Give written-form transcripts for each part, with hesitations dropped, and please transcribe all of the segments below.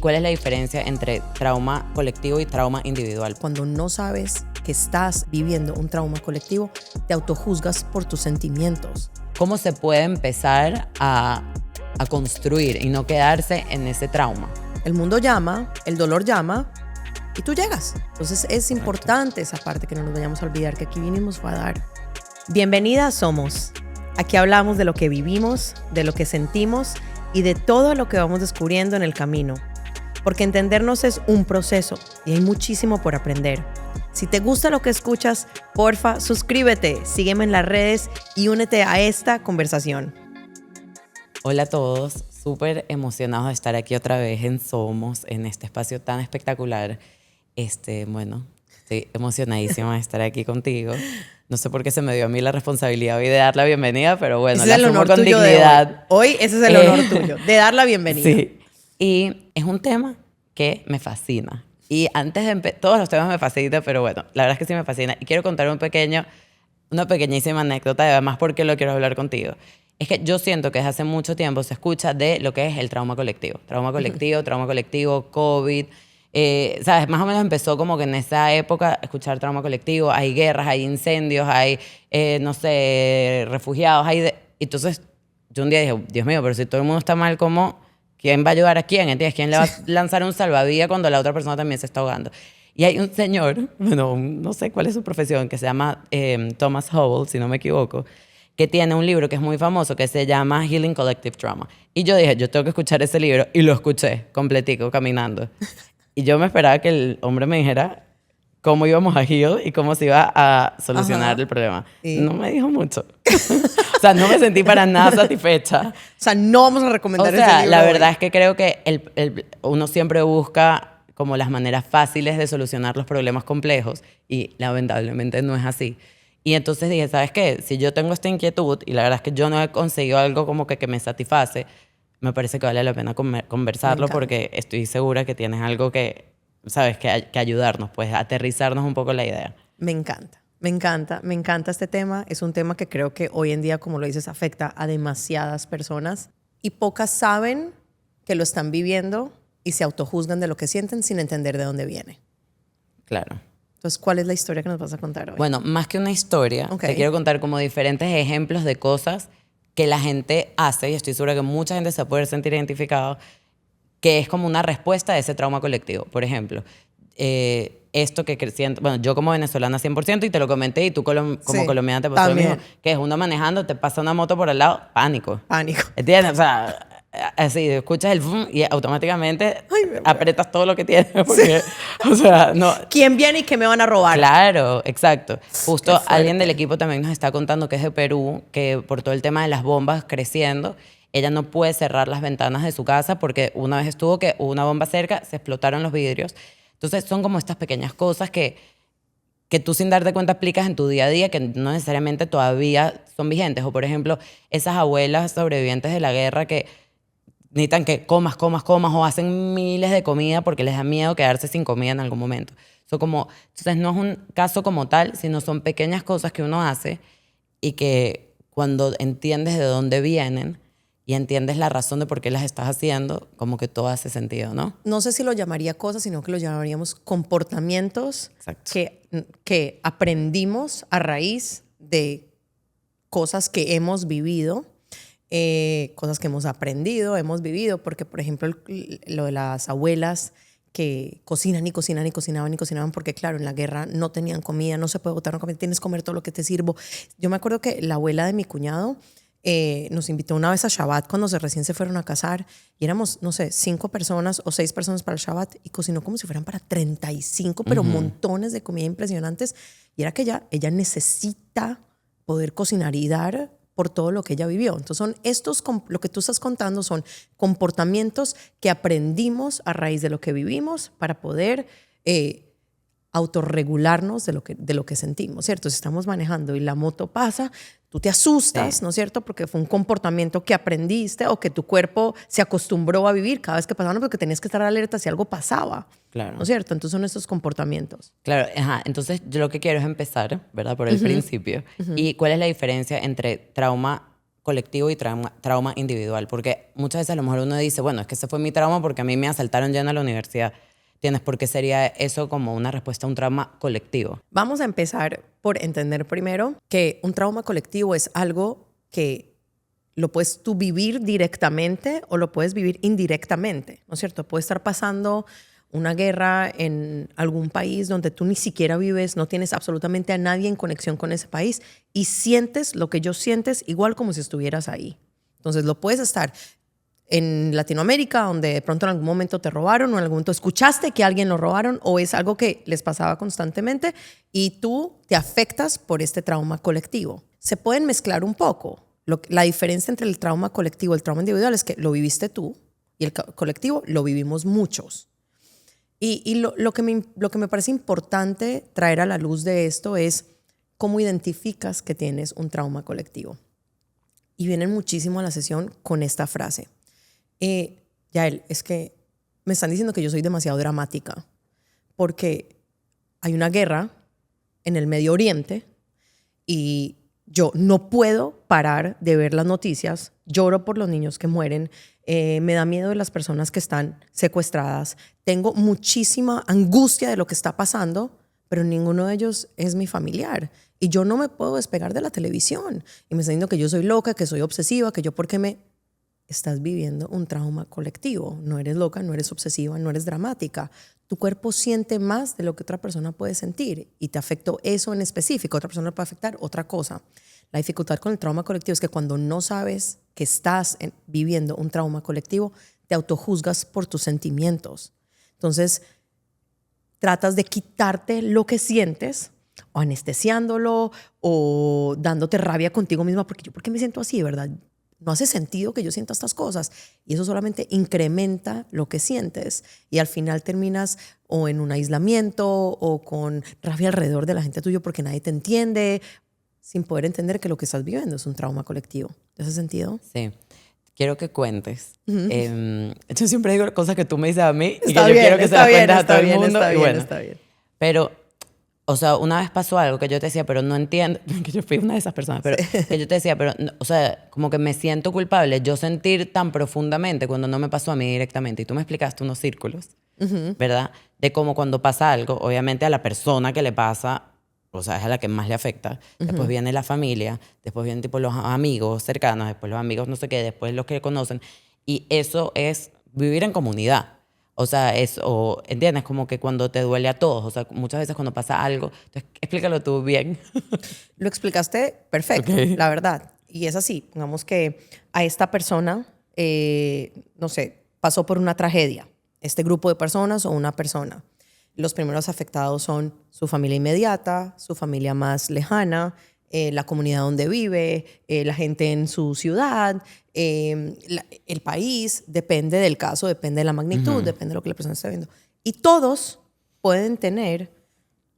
¿Cuál es la diferencia entre trauma colectivo y trauma individual? Cuando no sabes que estás viviendo un trauma colectivo, te autojuzgas por tus sentimientos. ¿Cómo se puede empezar a construir y no quedarse en ese trauma? El mundo llama, el dolor llama y tú llegas. Entonces es importante esa parte, que no nos vayamos a olvidar que aquí vinimos a dar. Bienvenida a Somos. Aquí hablamos de lo que vivimos, de lo que sentimos y de todo lo que vamos descubriendo en el camino. Porque entendernos es un proceso y hay muchísimo por aprender. Si te gusta lo que escuchas, porfa, suscríbete, sígueme en las redes y únete a esta conversación. Hola a todos, súper emocionados de estar aquí otra vez en Somos, en este espacio tan espectacular. Bueno, estoy emocionadísima de estar aquí contigo. No sé por qué se me dio a mí la responsabilidad hoy de dar la bienvenida, pero bueno, la asumo con dignidad. Hoy ese es el honor tuyo, de dar la bienvenida. Sí. Y es un tema que me fascina. Y antes de todos los temas me fascinan, pero bueno, la verdad es que sí me fascina. Y quiero contar una pequeñísima anécdota, y además porque lo quiero hablar contigo. Es que yo siento que desde hace mucho tiempo se escucha de lo que es el trauma colectivo. Trauma colectivo, COVID. ¿Sabes? Más o menos empezó como que en esa época escuchar trauma colectivo. Hay guerras, hay incendios, hay, no sé, refugiados. Entonces, yo un día dije, Dios mío, pero si todo el mundo está mal, ¿cómo? ¿Quién va a ayudar a quién? ¿Entiendes? ¿Quién le va a lanzar un salvavidas cuando la otra persona también se está ahogando? Y hay un señor, bueno, no sé cuál es su profesión, que se llama Thomas Howell, si no me equivoco, que tiene un libro que es muy famoso que se llama Healing Collective Trauma. Y yo dije, yo tengo que escuchar ese libro, y lo escuché completico, caminando. Y yo me esperaba que el hombre me dijera cómo íbamos a heal y cómo se iba a solucionar el problema. Sí. No me dijo mucho. O sea, no me sentí para nada satisfecha. O sea, no vamos a recomendar ese libro. La verdad es que creo que uno siempre busca como las maneras fáciles de solucionar los problemas complejos y lamentablemente no es así. Y entonces dije, ¿sabes qué? Si yo tengo esta inquietud y la verdad es que yo no he conseguido algo como que me satisface, me parece que vale la pena conversarlo porque estoy segura que tienes algo que, ¿sabes? Que ayudarnos, pues, a aterrizarnos un poco la idea. Me encanta este tema. Es un tema que creo que hoy en día, como lo dices, afecta a demasiadas personas y pocas saben que lo están viviendo y se autojuzgan de lo que sienten sin entender de dónde viene. Claro. Entonces, ¿cuál es la historia que nos vas a contar hoy? Bueno, más que una historia, te quiero contar como diferentes ejemplos de cosas que la gente hace, y estoy segura que mucha gente se puede sentir identificado, que es como una respuesta a ese trauma colectivo. Por ejemplo, esto que siento, bueno, yo como venezolana 100%, y te lo comenté, y tú como colombiana te pasó también. lo mismo, que es uno manejando, te pasa una moto por al lado, pánico. Pánico. ¿Entiendes? O sea, así, escuchas el fum y automáticamente aprietas todo lo que tienes, porque, o sea, no. ¿Quién viene y qué me van a robar? Claro, exacto. Justo alguien del equipo también nos está contando que es de Perú, que por todo el tema de las bombas creciendo, ella no puede cerrar las ventanas de su casa porque una vez estuvo que hubo una bomba cerca, se explotaron los vidrios. Entonces son como estas pequeñas cosas que tú sin darte cuenta aplicas en tu día a día, que no necesariamente todavía son vigentes. O por ejemplo, esas abuelas sobrevivientes de la guerra que necesitan que comas, o hacen miles de comida porque les da miedo quedarse sin comida en algún momento. Entonces no es un caso como tal, sino son pequeñas cosas que uno hace y que cuando entiendes de dónde vienen y entiendes la razón de por qué las estás haciendo, como que todo hace sentido, ¿no? No sé si lo llamaría cosas, sino que lo llamaríamos comportamientos que aprendimos a raíz de cosas que hemos vivido, cosas que hemos aprendido, hemos vivido, porque por ejemplo lo de las abuelas que cocinan y cocinaban, porque claro, en la guerra no tenían comida, no se puede botar una comida, tienes que comer todo lo que te sirvo. Yo me acuerdo que la abuela de mi cuñado nos invitó una vez a Shabbat cuando recién se fueron a casar y éramos, no sé, 5 personas o 6 personas para el Shabbat y cocinó como si fueran para 35, pero montones de comida impresionantes. Y era que ella necesita poder cocinar y dar por todo lo que ella vivió. Entonces lo que tú estás contando son comportamientos que aprendimos a raíz de lo que vivimos para poder autorregularnos de lo que sentimos, ¿cierto? Si estamos manejando y la moto pasa, tú te asustas, ¿no es cierto? Porque fue un comportamiento que aprendiste o que tu cuerpo se acostumbró a vivir cada vez que pasaba, porque tenías que estar alerta si algo pasaba, claro. ¿no es cierto? Entonces son estos comportamientos. Claro, entonces yo lo que quiero es empezar, ¿verdad? Por el principio. ¿Y cuál es la diferencia entre trauma colectivo y trauma individual. Porque muchas veces a lo mejor uno dice, bueno, es que ese fue mi trauma porque a mí me asaltaron ya en la universidad. ¿Entiendes? ¿Por qué sería eso como una respuesta a un trauma colectivo? Vamos a empezar por entender primero que un trauma colectivo es algo que lo puedes tú vivir directamente o lo puedes vivir indirectamente, ¿no es cierto? Puede estar pasando una guerra en algún país donde tú ni siquiera vives, no tienes absolutamente a nadie en conexión con ese país y sientes lo que yo sientes igual como si estuvieras ahí. Entonces lo puedes estar en Latinoamérica, donde de pronto en algún momento te robaron o en algún momento escuchaste que a alguien lo robaron o es algo que les pasaba constantemente y tú te afectas por este trauma colectivo. Se pueden mezclar un poco. La diferencia entre el trauma colectivo y el trauma individual es que lo viviste tú y el colectivo lo vivimos muchos. Y lo que me parece importante traer a la luz de esto es cómo identificas que tienes un trauma colectivo. Y vienen muchísimo a la sesión con esta frase. Yael, es que me están diciendo que yo soy demasiado dramática porque hay una guerra en el Medio Oriente y yo no puedo parar de ver las noticias, lloro por los niños que mueren, me da miedo de las personas que están secuestradas, tengo muchísima angustia de lo que está pasando, pero ninguno de ellos es mi familiar y yo no me puedo despegar de la televisión y me están diciendo que yo soy loca, que soy obsesiva, que yo porque me... Estás viviendo un trauma colectivo. No eres loca, no eres obsesiva, no eres dramática. Tu cuerpo siente más de lo que otra persona puede sentir y te afectó eso en específico. Otra persona puede afectar otra cosa. La dificultad con el trauma colectivo es que cuando no sabes que estás viviendo un trauma colectivo, te autojuzgas por tus sentimientos. Entonces, tratas de quitarte lo que sientes o anestesiándolo o dándote rabia contigo misma porque yo, ¿por qué me siento así, verdad? No hace sentido que yo sienta estas cosas y eso solamente incrementa lo que sientes y al final terminas o en un aislamiento o con rabia alrededor de la gente tuya porque nadie te entiende, sin poder entender que lo que estás viviendo es un trauma colectivo. ¿Te hace sentido? Sí. Quiero que cuentes. Yo siempre digo cosas que tú me dices a mí y Está que yo bien, quiero que se las cuentes a todo el mundo. Está y bien, bueno, está bien. Pero, o sea, una vez pasó algo que yo te decía, pero no entiendo, que yo fui una de esas personas, pero Sí. que yo te decía, pero, o sea, como que me siento culpable yo sentir tan profundamente cuando no me pasó a mí directamente. Y tú me explicaste unos círculos, ¿verdad? De cómo cuando pasa algo, obviamente a la persona que le pasa, o sea, es a la que más le afecta. Después viene la familia, después vienen tipo los amigos cercanos, después los amigos no sé qué, después los que conocen. Y eso es vivir en comunidad. O sea, ¿entiendes? Como que cuando te duele a todos. O sea, muchas veces cuando pasa algo... Entonces, explícalo tú bien. Lo explicaste perfecto, Okay. la verdad. Y es así. Pongamos que a esta persona, no sé, pasó por una tragedia. Este grupo de personas o una persona. Los primeros afectados son su familia inmediata, su familia más lejana, la comunidad donde vive, la gente en su ciudad, el país, depende del caso, depende de la magnitud, depende de lo que la persona está viendo. Y todos pueden tener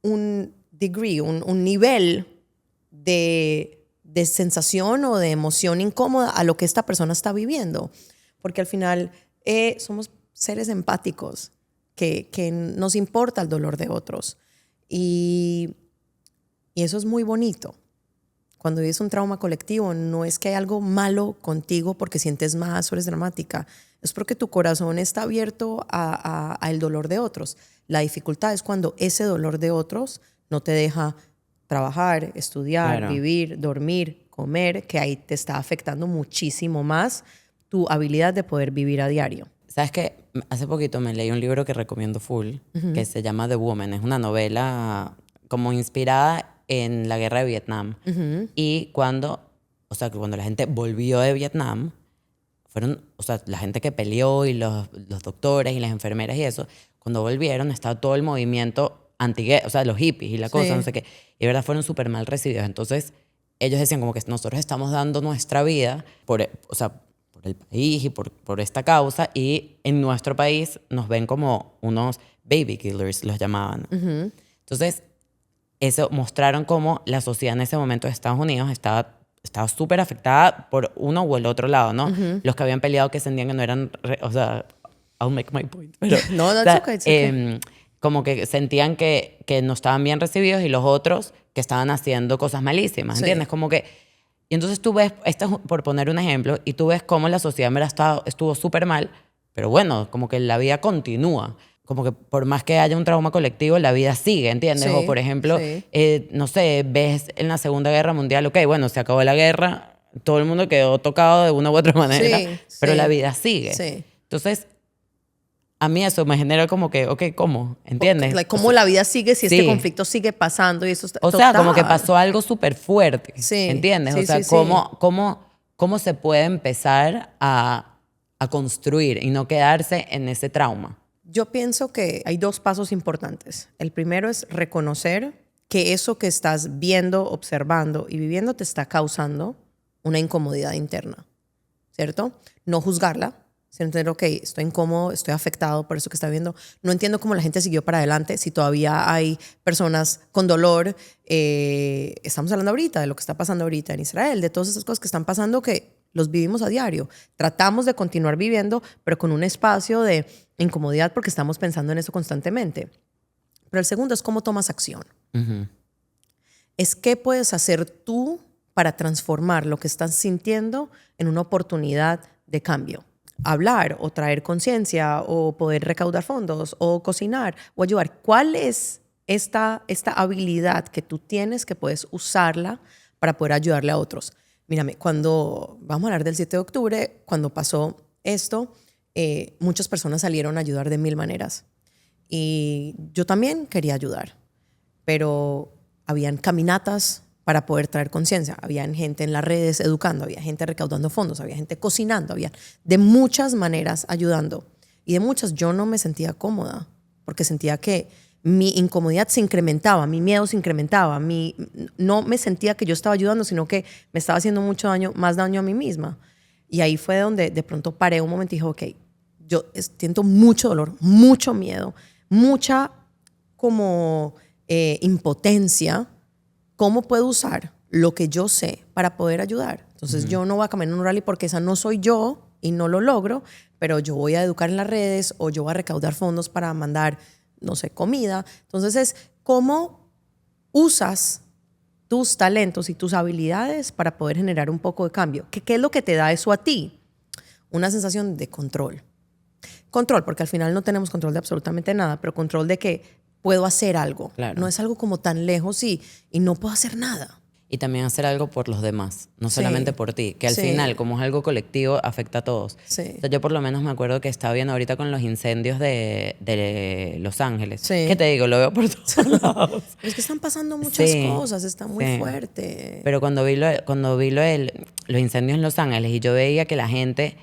un degree, un nivel de sensación o de emoción incómoda a lo que esta persona está viviendo. Porque al final somos seres empáticos que nos importa el dolor de otros. Y eso es muy bonito. Cuando vives un trauma colectivo, no es que hay algo malo contigo porque sientes más o eres dramática. Es porque tu corazón está abierto al dolor de otros. La dificultad es cuando ese dolor de otros no te deja trabajar, estudiar, Claro. vivir, dormir, comer, que ahí te está afectando muchísimo más tu habilidad de poder vivir a diario. ¿Sabes qué? Hace poquito me leí un libro que recomiendo full, que se llama The Woman. Es una novela como inspirada en la guerra de Vietnam. Y cuando la gente volvió de Vietnam, fueron, o sea, la gente que peleó y los doctores y las enfermeras y eso, cuando volvieron estaba todo el movimiento anti-guerra, o sea, los hippies y la cosa, Sí. no sé qué. Y de verdad fueron súper mal recibidos. Entonces, ellos decían como que nosotros estamos dando nuestra vida por el país y por esta causa, y en nuestro país nos ven como unos baby killers, los llamaban. Entonces, eso mostraron cómo la sociedad en ese momento de Estados Unidos estaba súper afectada por uno o el otro lado, ¿no? Los que habían peleado que sentían que no eran, o sea, I'll make my point. Pero, No, o sea, it's okay, it's okay. como que sentían que no estaban bien recibidos y los otros que estaban haciendo cosas malísimas, Sí. ¿entiendes? Como que Y entonces tú ves, esto es por poner un ejemplo, y tú ves cómo la sociedad en verdad estuvo súper mal, pero bueno, como que la vida continúa. Como que por más que haya un trauma colectivo, la vida sigue, ¿entiendes? Sí, O por ejemplo, sí. no sé, ves en la Segunda Guerra Mundial, ok, bueno, se acabó la guerra, todo el mundo quedó tocado de una u otra manera, Sí, pero sí, la vida sigue. sí. Entonces, a mí eso me genera como que, ok, ¿cómo? ¿Entiendes? Like, ¿cómo la vida sigue si este sí. conflicto sigue pasando? Y eso está, O sea, como que total. pasó algo súper fuerte, Sí, ¿entiendes? sí, O sea, sí, sí. ¿cómo se puede empezar a construir y no quedarse en ese trauma? Yo pienso que hay dos pasos importantes. El primero es reconocer que eso que estás viendo, observando y viviendo te está causando una incomodidad interna, ¿cierto? No juzgarla, sino entender, ok, estoy incómodo, estoy afectado por eso que está viendo. No entiendo cómo la gente siguió para adelante, si todavía hay personas con dolor. Estamos hablando ahorita de lo que está pasando ahorita en Israel, de todas esas cosas que están pasando que los vivimos a diario. Tratamos de continuar viviendo, pero con un espacio de incomodidad porque estamos pensando en eso constantemente. Pero el segundo es cómo tomas acción. Uh-huh. Es qué puedes hacer tú para transformar lo que estás sintiendo en una oportunidad de cambio. Hablar o traer conciencia o poder recaudar fondos o cocinar o ayudar. ¿Cuál es esta habilidad que tú tienes que puedes usarla para poder ayudarle a otros? Mírame, cuando vamos a hablar del 7 de octubre, cuando pasó esto, muchas personas salieron a ayudar de 1000 maneras. Y yo también quería ayudar, pero habían caminatas para poder traer conciencia, habían gente en las redes educando, había gente recaudando fondos, había gente cocinando, había de muchas maneras ayudando. Y de muchas yo no me sentía cómoda, porque sentía que mi incomodidad se incrementaba, mi miedo se incrementaba, no me sentía que yo estaba ayudando, sino que me estaba haciendo mucho daño, más daño a mí misma. Y ahí fue donde de pronto paré un momento y dije, ok, yo siento mucho dolor, mucho miedo, mucha como impotencia. ¿Cómo puedo usar lo que yo sé para poder ayudar? Entonces yo no voy a caminar en un rally porque esa no soy yo y no lo logro, pero yo voy a educar en las redes o yo voy a recaudar fondos para mandar, no sé, comida. Entonces es cómo usas tus talentos y tus habilidades para poder generar un poco de cambio. ¿Qué es lo que te da eso a ti? Una sensación de control. Control, porque al final no tenemos control de absolutamente nada, pero control de que puedo hacer algo. Claro. No es algo como tan lejos y no puedo hacer nada. Y también hacer algo por los demás, no Sí. solamente por ti, que al Sí. final, como es algo colectivo, afecta a todos. Sí. O sea, yo por lo menos me acuerdo que estaba viendo ahorita con los incendios de Los Ángeles. Sí. ¿Qué te digo? Lo veo por todos lados. Pero es que están pasando muchas Sí, cosas, está muy sí. fuerte. Pero cuando vi los incendios en Los Ángeles y yo veía que la gente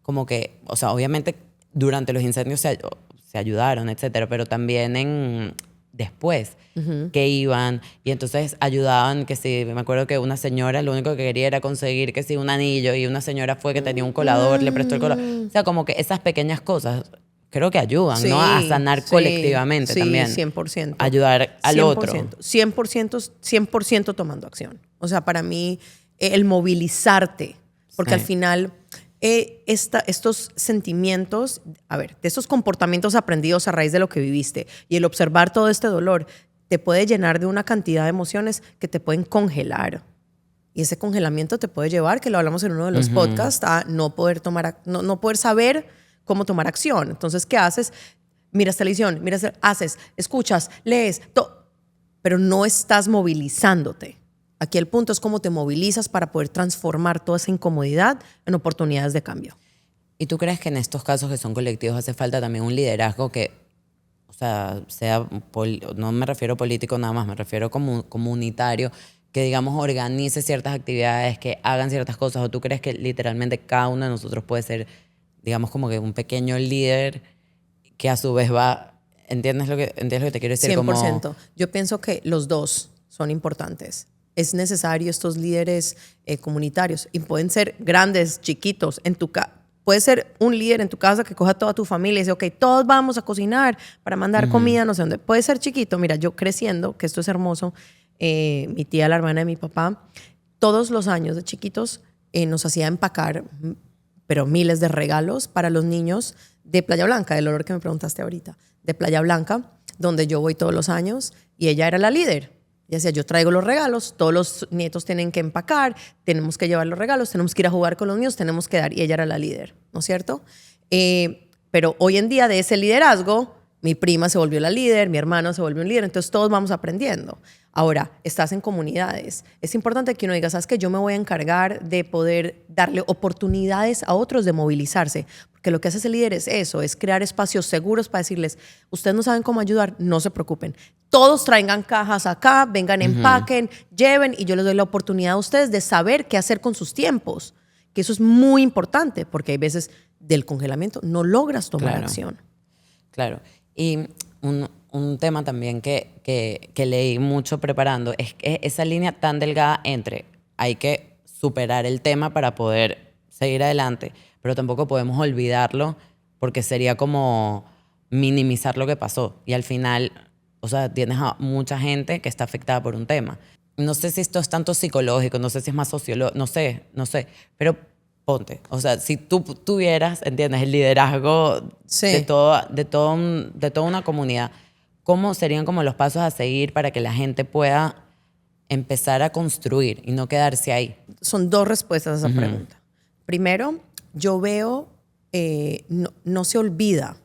como que, o sea, obviamente durante los incendios se ayudaron, etcétera, pero también después que iban y entonces ayudaban, que sí, me acuerdo que una señora lo único que quería era conseguir que sí un anillo y una señora fue que tenía un colador, le prestó el colador. O sea, como que esas pequeñas cosas creo que ayudan, Sí, ¿no? A sanar sí, colectivamente sí, también. 100%. Ayudar al 100%, otro. 100% tomando acción. O sea, para mí, el movilizarte, porque Sí. al final estos sentimientos, a ver, de estos comportamientos aprendidos a raíz de lo que viviste y el observar todo este dolor, te puede llenar de una cantidad de emociones que te pueden congelar. Y ese congelamiento te puede llevar, que lo hablamos en uno de los podcasts, a no poder no poder saber cómo tomar acción. Entonces, ¿qué haces? Miras televisión, haces, escuchas, lees, pero no estás movilizándote. Aquí el punto es cómo te movilizas para poder transformar toda esa incomodidad en oportunidades de cambio. ¿Y tú crees que en estos casos que son colectivos hace falta también un liderazgo que, o sea no me refiero político nada más, me refiero comunitario, que digamos organice ciertas actividades, que hagan ciertas cosas? ¿O tú crees que literalmente cada uno de nosotros puede ser, digamos, como que un pequeño líder que a su vez va, ¿entiendes lo que te quiero decir? 100%. Yo pienso que los dos son importantes. Es necesario estos líderes comunitarios y pueden ser grandes, chiquitos, en tu casa. Puede ser un líder en tu casa que coja a toda tu familia y dice, ok, todos vamos a cocinar para mandar comida, no sé dónde. Puede ser chiquito. Mira, yo creciendo, que esto es hermoso, mi tía, la hermana de mi papá, todos los años de chiquitos nos hacía empacar, pero miles de regalos para los niños de Playa Blanca, del olor que me preguntaste ahorita, de Playa Blanca, donde yo voy todos los años, y ella era la líder. Ella decía, yo traigo los regalos, todos los nietos tienen que empacar, tenemos que llevar los regalos, tenemos que ir a jugar con los niños, tenemos que dar. Y ella era la líder, ¿no es cierto? Pero hoy en día de ese liderazgo, mi prima se volvió la líder, mi hermano se volvió un líder, entonces todos vamos aprendiendo. Ahora, estás en comunidades. Es importante que uno diga, ¿sabes qué? Yo me voy a encargar de poder darle oportunidades a otros de movilizarse. Porque lo que hace ese líder es eso, es crear espacios seguros para decirles, ustedes no saben cómo ayudar, no se preocupen. Todos traigan cajas acá, vengan, empaquen, lleven, y yo les doy la oportunidad a ustedes de saber qué hacer con sus tiempos. Que eso es muy importante, porque hay veces del congelamiento no logras tomar acción. Claro. Y un tema también que leí mucho preparando es que esa línea tan delgada entre hay que superar el tema para poder seguir adelante, pero tampoco podemos olvidarlo porque sería como minimizar lo que pasó. Y al final, o sea, tienes a mucha gente que está afectada por un tema. No sé si esto es tanto psicológico, no sé si es más sociológico, no sé, pero ponte, o sea, si tú tuvieras, ¿entiendes?, el liderazgo de toda una comunidad, ¿cómo serían como los pasos a seguir para que la gente pueda empezar a construir y no quedarse ahí? Son dos respuestas a esa pregunta. Primero, yo veo, no se olvida,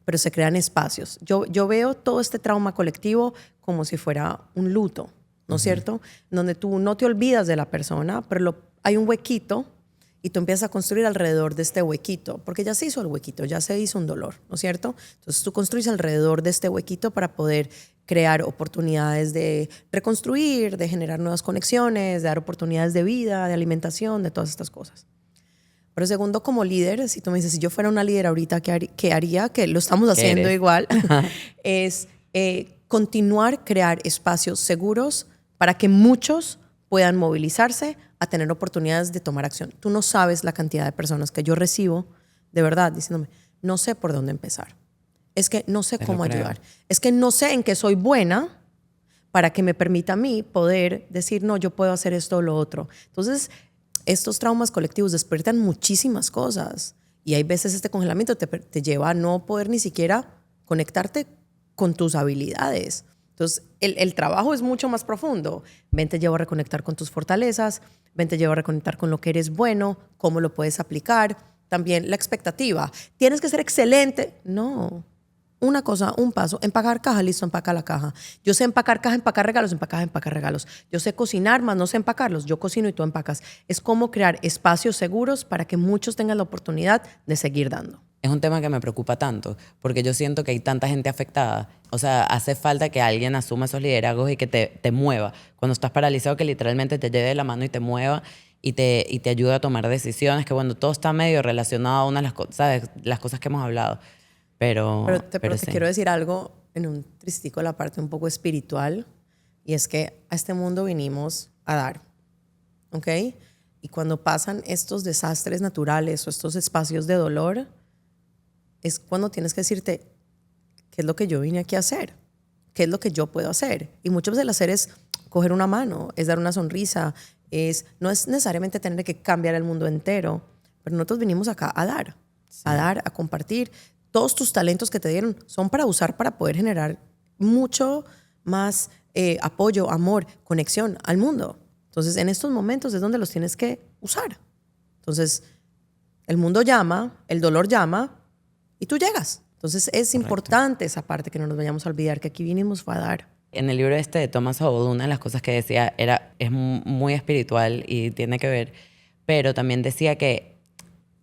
pero se crean espacios. Yo veo todo este trauma colectivo como si fuera un luto, ¿no es cierto? Donde tú no te olvidas de la persona, pero hay un huequito y tú empiezas a construir alrededor de este huequito, porque ya se hizo el huequito, ya se hizo un dolor, ¿no es cierto? Entonces tú construyes alrededor de este huequito para poder crear oportunidades de reconstruir, de generar nuevas conexiones, de dar oportunidades de vida, de alimentación, de todas estas cosas. Pero segundo, como líder, si tú me dices, si yo fuera una líder ahorita, ¿qué haría? Que lo estamos haciendo igual, es continuar, crear espacios seguros para que muchos puedan movilizarse a tener oportunidades de tomar acción. Tú no sabes la cantidad de personas que yo recibo, de verdad, diciéndome, no sé por dónde empezar. Es que no sé cómo ayudar. Es que no sé en qué soy buena para que me permita a mí poder decir, no, yo puedo hacer esto o lo otro. Entonces, estos traumas colectivos despiertan muchísimas cosas. Y hay veces este congelamiento te lleva a no poder ni siquiera conectarte con tus habilidades. Entonces, el trabajo es mucho más profundo. Ven, te llevo a reconectar con tus fortalezas, ven, te llevo a reconectar con lo que eres bueno, cómo lo puedes aplicar. También la expectativa. Tienes que ser excelente. No. Una cosa, un paso. Empacar caja, listo, empaca la caja. Yo sé empacar caja, empacar regalos, empacar regalos. Yo sé cocinar, más no sé empacarlos. Yo cocino y tú empacas. Es como crear espacios seguros para que muchos tengan la oportunidad de seguir dando. Es un tema que me preocupa tanto, porque yo siento que hay tanta gente afectada. O sea, hace falta que alguien asuma esos liderazgos y que te mueva. Cuando estás paralizado, que literalmente te lleve de la mano y te mueva y te ayude a tomar decisiones, que bueno, todo está medio relacionado a una de las cosas, ¿sabes? Las cosas que hemos hablado. Pero te sí. quiero decir algo en un tristico, la parte un poco espiritual, y es que a este mundo vinimos a dar, ¿ok? Y cuando pasan estos desastres naturales o estos espacios de dolor, es cuando tienes que decirte, ¿qué es lo que yo vine aquí a hacer? ¿Qué es lo que yo puedo hacer? Y muchas veces el hacer es coger una mano, es dar una sonrisa, no es necesariamente tener que cambiar el mundo entero, pero nosotros vinimos acá a dar, a compartir. Todos tus talentos que te dieron son para usar para poder generar mucho más apoyo, amor, conexión al mundo. Entonces, en estos momentos es donde los tienes que usar. Entonces, el mundo llama, el dolor llama, y tú llegas. Entonces es importante esa parte, que no nos vayamos a olvidar, que aquí vinimos a dar. En el libro de Thomas Sowell, una de las cosas que decía es muy espiritual y tiene que ver, pero también decía que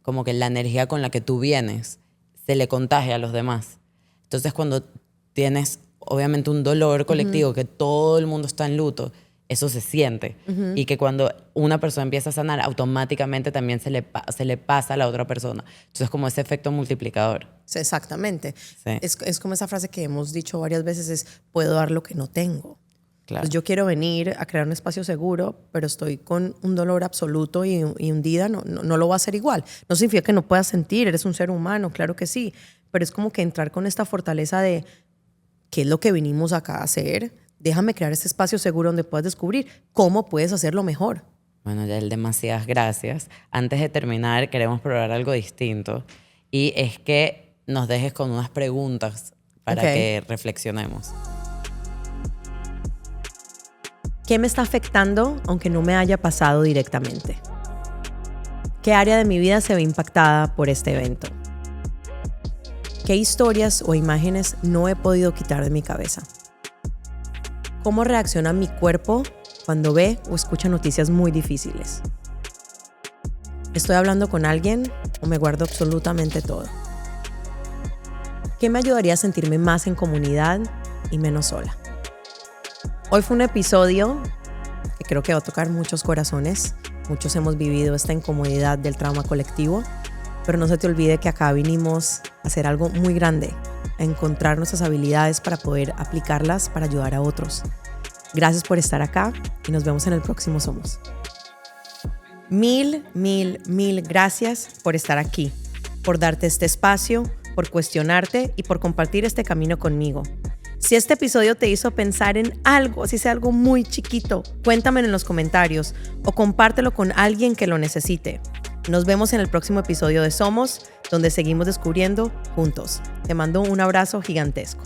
como que la energía con la que tú vienes se le contagia a los demás. Entonces cuando tienes obviamente un dolor colectivo, que todo el mundo está en luto, eso se siente. Y que cuando una persona empieza a sanar, automáticamente también se le pasa a la otra persona. Entonces, como ese efecto multiplicador. Sí, exactamente. Sí. Es como esa frase que hemos dicho varias veces, es, puedo dar lo que no tengo. Claro. Entonces, yo quiero venir a crear un espacio seguro, pero estoy con un dolor absoluto y hundida, no lo voy a hacer igual. No significa que no puedas sentir, eres un ser humano, claro que sí, pero es como que entrar con esta fortaleza de qué es lo que vinimos acá a hacer. Déjame crear este espacio seguro donde puedas descubrir cómo puedes hacerlo mejor. Bueno, Yael, demasiadas gracias. Antes de terminar, queremos probar algo distinto. Y es que nos dejes con unas preguntas para que reflexionemos. ¿Qué me está afectando aunque no me haya pasado directamente? ¿Qué área de mi vida se ve impactada por este evento? ¿Qué historias o imágenes no he podido quitar de mi cabeza? ¿Cómo reacciona mi cuerpo cuando ve o escucha noticias muy difíciles? ¿Estoy hablando con alguien o me guardo absolutamente todo? ¿Qué me ayudaría a sentirme más en comunidad y menos sola? Hoy fue un episodio que creo que va a tocar muchos corazones. Muchos hemos vivido esta incomodidad del trauma colectivo, pero no se te olvide que acá vinimos a hacer algo muy grande, a encontrar nuestras habilidades para poder aplicarlas para ayudar a otros. Gracias por estar acá y nos vemos en el próximo Somos. Mil gracias por estar aquí, por darte este espacio, por cuestionarte y por compartir este camino conmigo. Si este episodio te hizo pensar en algo, si sea algo muy chiquito, cuéntame en los comentarios o compártelo con alguien que lo necesite. Nos vemos en el próximo episodio de Somos, donde seguimos descubriendo juntos. Te mando un abrazo gigantesco.